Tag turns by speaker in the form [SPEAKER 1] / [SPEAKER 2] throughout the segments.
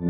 [SPEAKER 1] Oh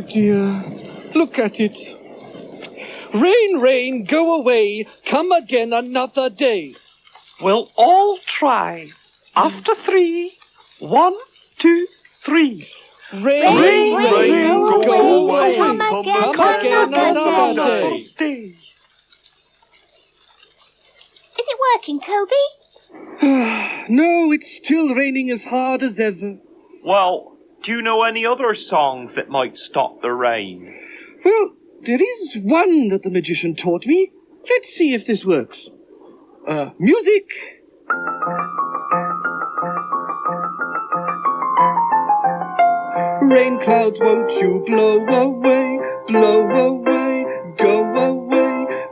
[SPEAKER 1] dear, look at it. Rain, rain, go away, come again another day.
[SPEAKER 2] We'll all try. After 3, 1, 2, 3.
[SPEAKER 1] Rain,
[SPEAKER 3] rain,
[SPEAKER 1] go away,
[SPEAKER 3] come
[SPEAKER 1] again another day.
[SPEAKER 3] Is it working, Toby?
[SPEAKER 1] No, it's still raining as hard as ever.
[SPEAKER 2] Well, do you know any other songs that might stop the rain?
[SPEAKER 1] Well, there is one that the magician taught me. Let's see if this works. Music. Rain clouds, won't you blow away, go away.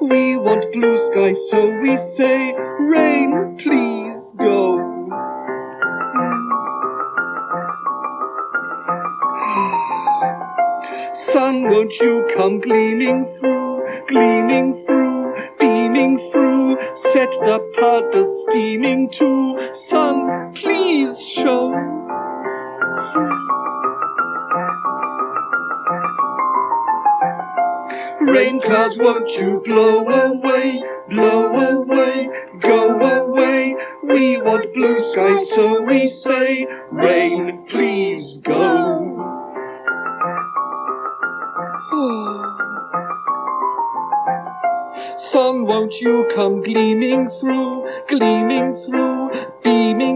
[SPEAKER 1] We want blue sky, so we say, rain, please go. Sun, won't you come gleaming through, beaming through, set the puddle steaming too. Sun, please show. Rain clouds, won't you blow away, go away. We want blue sky, so we say, rain, please go. Sun, won't you come gleaming through, beaming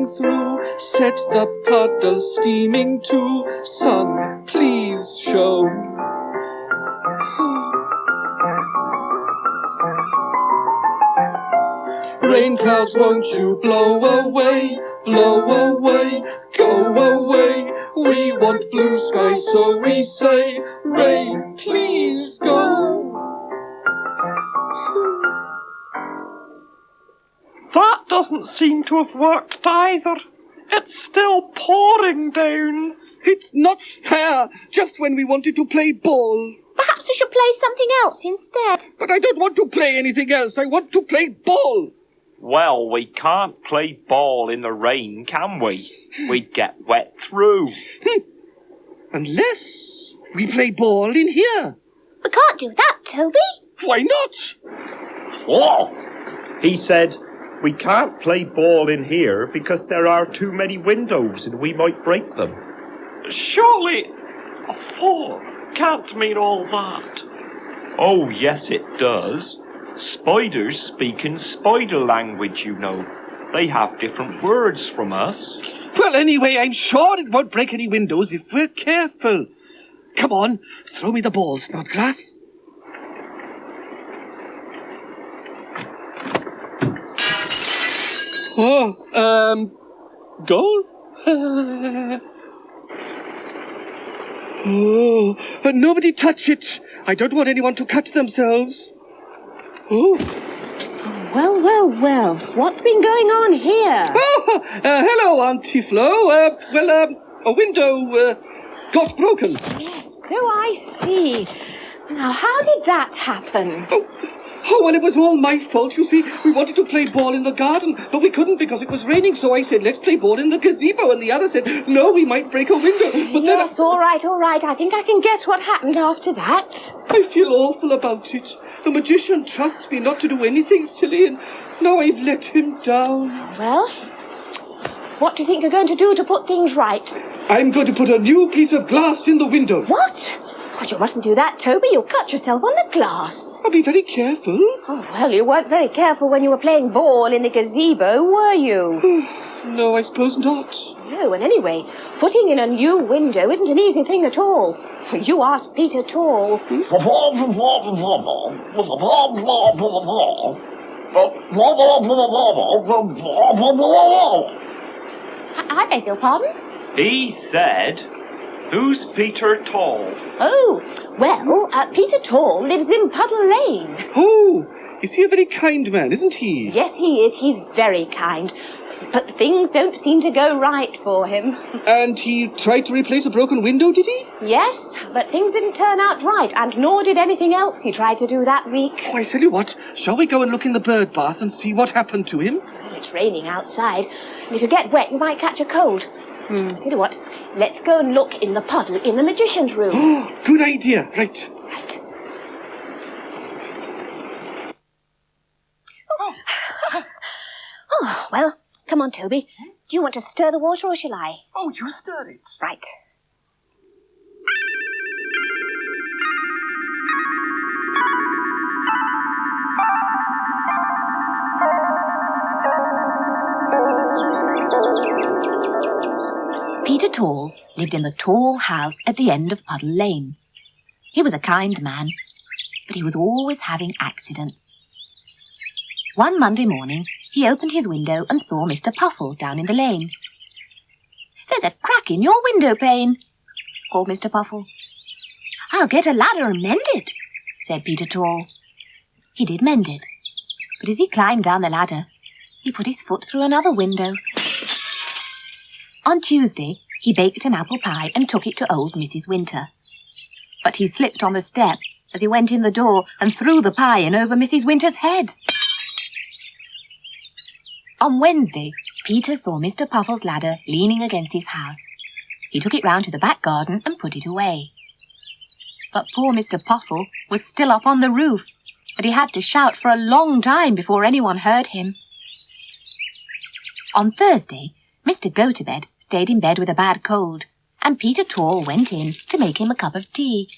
[SPEAKER 1] through, set the puddle steaming too. Sun, please show. Rain clouds, won't you blow away, go away. We want blue sky, so we say, rain, please go.
[SPEAKER 2] That doesn't seem to have worked either. It's still pouring down.
[SPEAKER 1] It's not fair, just when we wanted to play ball.
[SPEAKER 3] Perhaps we should play something else instead.
[SPEAKER 1] But I don't want to play anything else. I want to play ball.
[SPEAKER 2] Well, we can't play ball in the rain, can we? We'd get wet through.
[SPEAKER 1] Unless we play ball in here.
[SPEAKER 3] We can't do that, Toby.
[SPEAKER 1] Why not?
[SPEAKER 4] Oh! He said, we can't play ball in here because there are too many windows and we might break them.
[SPEAKER 2] Surely a 4 can't mean all that. Oh, yes, it does. Spiders speak in spider language, you know. They have different words from us.
[SPEAKER 1] Well, anyway, I'm sure it won't break any windows if we're careful. Come on, throw me the ball, Snodgrass. Oh, goal? Oh, nobody touch it. I don't want anyone to cut themselves. Oh.
[SPEAKER 5] Well, what's been going on here?
[SPEAKER 1] Oh, hello, Auntie Flo. A window got broken.
[SPEAKER 5] Yes, so I see. Now, how did that happen?
[SPEAKER 1] Oh, well, it was all my fault, you see. We wanted to play ball in the garden, but we couldn't because it was raining, so I said, let's play ball in the gazebo, and the other said, no, we might break a window. But
[SPEAKER 5] yes, all right. I think I can guess what happened after that.
[SPEAKER 1] I feel awful about it. The magician trusts me not to do anything silly, and now I've let him down.
[SPEAKER 5] Well, what do you think you're going to do to put things right?
[SPEAKER 1] I'm going to put a new piece of glass in the window.
[SPEAKER 5] What? Oh, you mustn't do that, Toby. You'll cut yourself on the glass.
[SPEAKER 1] I'll be very careful.
[SPEAKER 5] Oh, well, you weren't very careful when you were playing ball in the gazebo, were you?
[SPEAKER 1] No, I suppose not.
[SPEAKER 5] No, and anyway, putting in a new window isn't an easy thing at all. You ask Peter Tall. I beg your pardon?
[SPEAKER 2] He said, who's Peter Tall?
[SPEAKER 5] Oh, well, Peter Tall lives in Puddle Lane.
[SPEAKER 1] Oh, is he a very kind man, isn't he?
[SPEAKER 5] Yes, he is. He's very kind. But things don't seem to go right for him.
[SPEAKER 1] And he tried to replace a broken window, did he?
[SPEAKER 5] Yes, but things didn't turn out right, and nor did anything else he tried to do that week.
[SPEAKER 1] Oh, I tell you what, shall we go and look in the bird bath and see what happened to him?
[SPEAKER 5] Well, it's raining outside, and if you get wet, you might catch a cold. Tell you what, let's go and look in the puddle in the magician's room.
[SPEAKER 1] Oh, good idea. Right.
[SPEAKER 5] Right. Oh, well, come on, Toby. Do you want to stir the water or shall I?
[SPEAKER 1] Oh, you stir it.
[SPEAKER 5] Right.
[SPEAKER 6] Peter Tall lived in the tall house at the end of Puddle Lane. He was a kind man, but he was always having accidents. One Monday morning, he opened his window and saw Mr. Puffle down in the lane. "There's a crack in your window pane," called Mr. Puffle. "I'll get a ladder and mend it," said Peter Tall. He did mend it, but as he climbed down the ladder, he put his foot through another window. On Tuesday, he baked an apple pie and took it to old Mrs. Winter. But he slipped on the step as he went in the door and threw the pie in over Mrs. Winter's head. On Wednesday, Peter saw Mr. Puffle's ladder leaning against his house. He took it round to the back garden and put it away. But poor Mr. Puffle was still up on the roof, and he had to shout for a long time before anyone heard him. On Thursday, Mr. Go-to-bed stayed in bed with a bad cold, and Peter Tall went in to make him a cup of tea.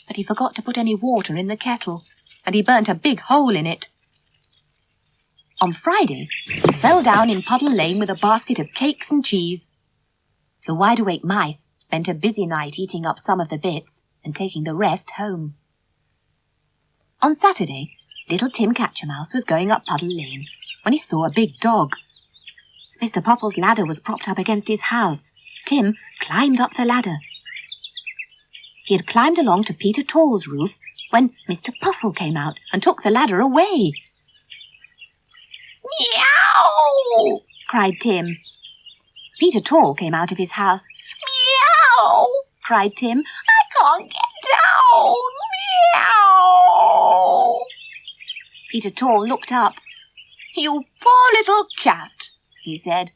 [SPEAKER 6] But he forgot to put any water in the kettle, and he burnt a big hole in it. On Friday, he fell down in Puddle Lane with a basket of cakes and cheese. The wide-awake mice spent a busy night eating up some of the bits and taking the rest home. On Saturday, little Tim Catchermouse was going up Puddle Lane when he saw a big dog. Mr. Puffle's ladder was propped up against his house. Tim climbed up the ladder. He had climbed along to Peter Tall's roof when Mr. Puffle came out and took the ladder away. "Meow!" cried Tim. Peter Tall came out of his house. "Meow!" cried Tim. "I can't get down! Meow!" Peter Tall looked up. "You poor little cat," he said.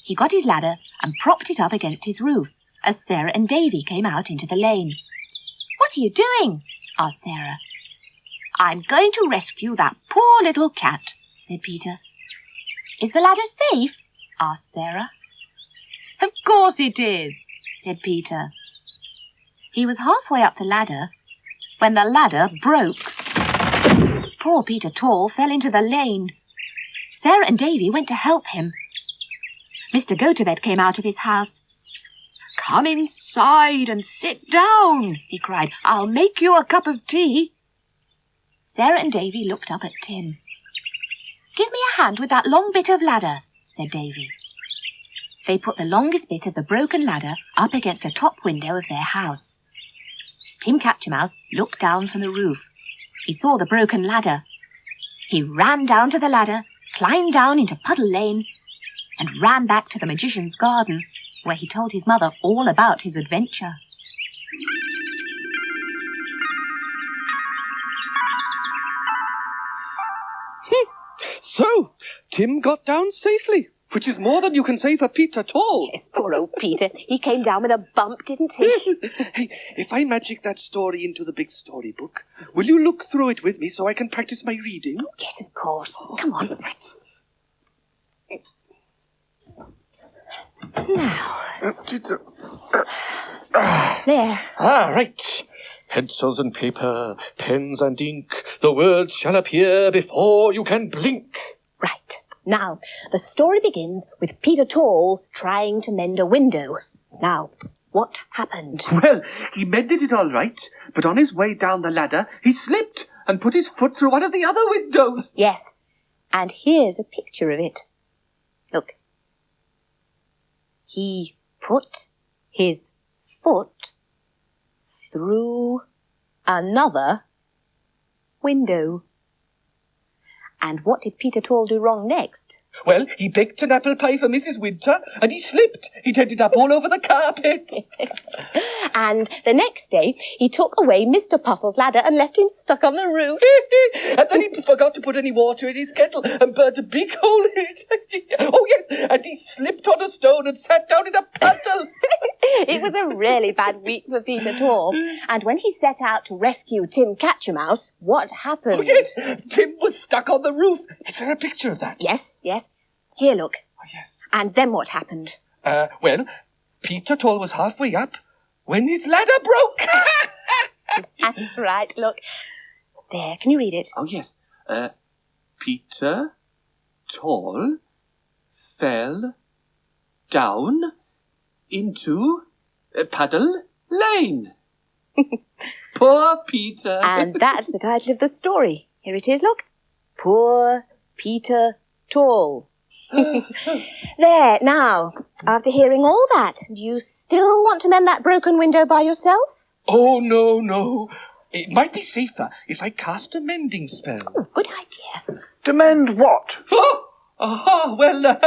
[SPEAKER 6] He got his ladder and propped it up against his roof as Sarah and Davy came out into the lane. "What are you doing?" asked Sarah. "I'm going to rescue that poor little cat," said Peter. "Is the ladder safe?" asked Sarah. "Of course it is," said Peter. He was halfway up the ladder when the ladder broke. Poor Peter Tall fell into the lane. Sarah and Davy went to help him. Mr. Go-to-bed came out of his house. "Come inside and sit down," he cried. "I'll make you a cup of tea." Sarah and Davy looked up at Tim. "Give me a hand with that long bit of ladder," said Davy. They put the longest bit of the broken ladder up against a top window of their house. Tim Catchermouse looked down from the roof. He saw the broken ladder. He ran down to the ladder, climbed down into Puddle Lane, and ran back to the magician's garden, where he told his mother all about his adventure.
[SPEAKER 1] So, Tim got down safely, which is more than you can say for Peter Tall.
[SPEAKER 5] Yes, poor old Peter. He came down with a bump, didn't he?
[SPEAKER 1] Hey, if I magic that story into the big storybook, will you look through it with me so I can practice my reading?
[SPEAKER 5] Yes, of course. Come on. Now. There.
[SPEAKER 1] Ah, right. Pencils and paper, pens and ink, the words shall appear before you can blink.
[SPEAKER 5] Right. Now, the story begins with Peter Tall trying to mend a window. Now, what happened?
[SPEAKER 1] Well, he mended it all right, but on his way down the ladder, he slipped and put his foot through one of the other windows.
[SPEAKER 5] Yes, and here's a picture of it. Look. He put his foot through another window. And what did Peter Tall do wrong next?
[SPEAKER 1] Well, he baked an apple pie for Mrs. Winter, and he slipped. It ended up all over the carpet.
[SPEAKER 5] And the next day, he took away Mr. Puffle's ladder and left him stuck on the roof.
[SPEAKER 1] And then he forgot to put any water in his kettle and burnt a big hole in it. Oh, yes, and he slipped on a stone and sat down in a puddle.
[SPEAKER 5] It was a really bad week for Peter Tall. And when he set out to rescue Tim Catchermouse, what happened?
[SPEAKER 1] Oh, yes, Tim was stuck on the roof. Is there a picture of that?
[SPEAKER 5] Yes, yes. Here, look.
[SPEAKER 1] Oh, yes.
[SPEAKER 5] And then what happened?
[SPEAKER 1] Well, Peter Tall was halfway up when his ladder broke.
[SPEAKER 5] That's right, look. There, can you read it?
[SPEAKER 1] Oh, yes. Peter Tall fell down into Puddle Lane. Poor Peter.
[SPEAKER 5] And that's the title of the story. Here it is, look. Poor Peter Tall. There, now, after hearing all that, do you still want to mend that broken window by yourself?
[SPEAKER 1] Oh, no. It might be safer if I cast a mending spell.
[SPEAKER 5] Oh, good idea.
[SPEAKER 7] To mend what?
[SPEAKER 1] Well,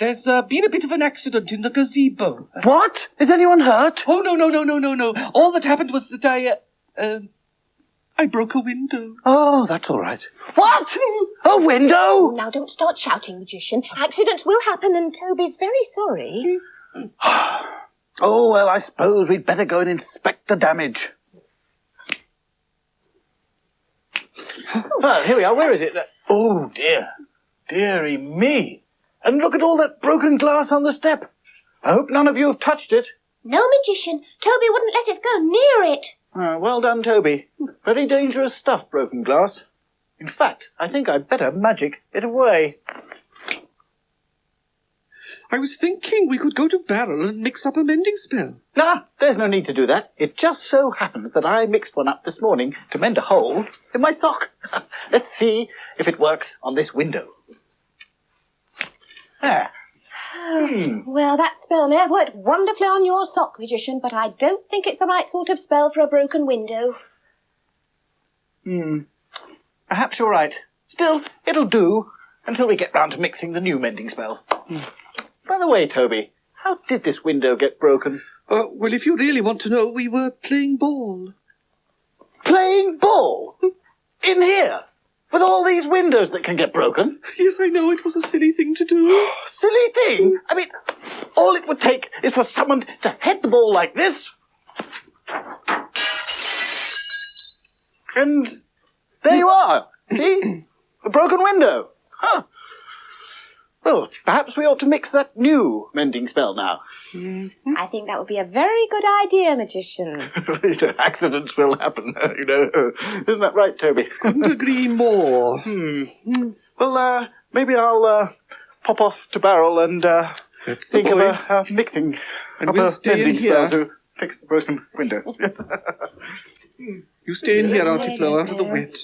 [SPEAKER 1] there's been a bit of an accident in the gazebo.
[SPEAKER 7] What? Is anyone hurt?
[SPEAKER 1] Oh, no. All that happened was that I broke a window.
[SPEAKER 7] Oh, that's all right. What? A window?
[SPEAKER 5] Now, don't start shouting, Magician. Accidents will happen, and Toby's very sorry.
[SPEAKER 7] Oh, well, I suppose we'd better go and inspect the damage. Well, here we are. Where is it? Oh, dear. Dearie me. And look at all that broken glass on the step. I hope none of you have touched it.
[SPEAKER 3] No, Magician. Toby wouldn't let us go near it.
[SPEAKER 7] Well done, Toby. Very dangerous stuff, broken glass. In fact, I think I'd better magic it away.
[SPEAKER 1] I was thinking we could go to Barrel and mix up a mending spell.
[SPEAKER 7] Nah, there's no need to do that. It just so happens that I mixed one up this morning to mend a hole in my sock. Let's see if it works on this window. There.
[SPEAKER 5] Well, that spell may have worked wonderfully on your sock, Magician, but I don't think it's the right sort of spell for a broken window.
[SPEAKER 7] Perhaps you're right. Still, it'll do until we get round to mixing the new mending spell. By the way, Toby, how did this window get broken?
[SPEAKER 1] Well, if you really want to know, we were playing ball.
[SPEAKER 7] Playing ball? In here? With all these windows that can get broken?
[SPEAKER 1] Yes, I know, it was a silly thing to do.
[SPEAKER 7] Silly thing? I mean, all it would take is for someone to head the ball like this. And there you are. See? A broken window. Huh. Well, perhaps we ought to mix that new mending spell now.
[SPEAKER 5] I think that would be a very good idea, Magician.
[SPEAKER 7] Accidents will happen, Isn't that right, Toby?
[SPEAKER 1] Couldn't agree more.
[SPEAKER 7] Well, maybe I'll pop off to Barrel and
[SPEAKER 1] That's the
[SPEAKER 7] think
[SPEAKER 1] boy.
[SPEAKER 7] of mixing
[SPEAKER 1] And
[SPEAKER 7] up
[SPEAKER 1] we'll
[SPEAKER 7] a
[SPEAKER 1] stay in
[SPEAKER 7] mending spell
[SPEAKER 1] here.
[SPEAKER 7] to fix the broken window. Yes.
[SPEAKER 1] You stay in here, Artie Flo, out of the wet.